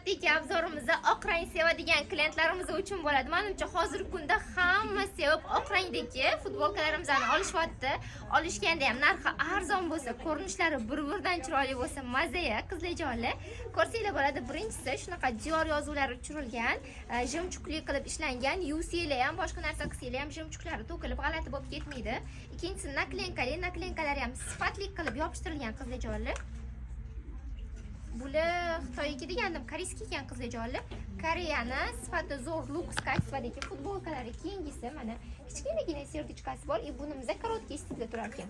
Navbatdagi obzorimizda oq rang sevadigan klientlarimiz uchun bo'ladi. Menimcha hozirgi kunda hamma sevib oq rangdagi futbolkalarimizni olishyapti. Olishganda ham narxi arzon bo'lsa, ko'rinishlari bir-biridan chiroyli bo'lsa, mazaya, qizlarjonlar. Ko'rsanglar bo'ladi. Birinchisi shunaqa Dior yozuvlari tushirilgan, jimchuqli qilib ishlangan, yuvsanglar ham, boshqa narsa qilsanglar ham jimchuqlari to'kilib g'alati bo'lib ketmaydi. Ikkinchisi naklenkalari ham sifatli qilib yopishtirilgan qizlarjonlar. Bular Xitoyga degandim, koreyskiy ekan qizlarjonlar. Koreyani sifati zo'r luks kачестводagi futbolkalari. Keyingisi mana kichkinagina serdichkasi bor. Bunimizda korotkий stilda turar ekan.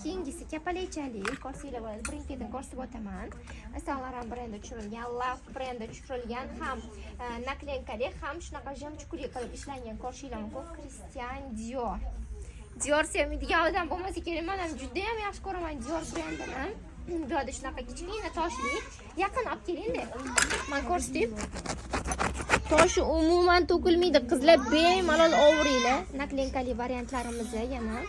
Keyingisi kapalechali, ko'rsanglar bo'ladi. Birinchidan ko'rsatib o'taman. Saint-Laurent brendi tushirilgan, Love brendi tushirilgan, ham naklenkali, ham shunaqa jimchuqli qilib ishlangan ko'rsanglar mumkin. Christian Dior. Dior sevmaydigan odam bo'lmasa kerak, men ham juda ham yaxshi ko'raman Dior brendini. Bu yerda shunaqa kichkina toshli, yaqin olib keling-da. Men ko'rsatib. Toshi umuman to'kilmaydi. Qizlar bemalol overinglar. Naklenkali variantlarimiz yana.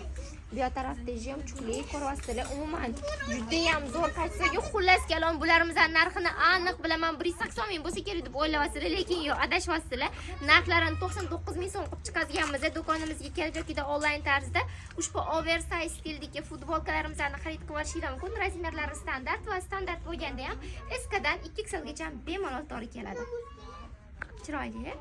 Bu tarafda jimchuqli ko'ryapsizlar. Umuman juda ham zo'r kачествоga. Xullas kalom, bularimizni narxini aniq bilaman. 180 ming bo'lsa kerak deb o'ylayapsizlar, lekin yo'q, adashyapsizlar. Narxlarini 99 ming so'm qilib chiqazganmiz. Do'konimizga kelib yoki onlayn tarzda ushbu oversize stildagi futbolkalarimizni xarid qilib olishingiz mumkin. Razmerlari standart va standart bo'lganda ham S dan 2XL gacha bemalol to'g'ri keladi. Chiroyli.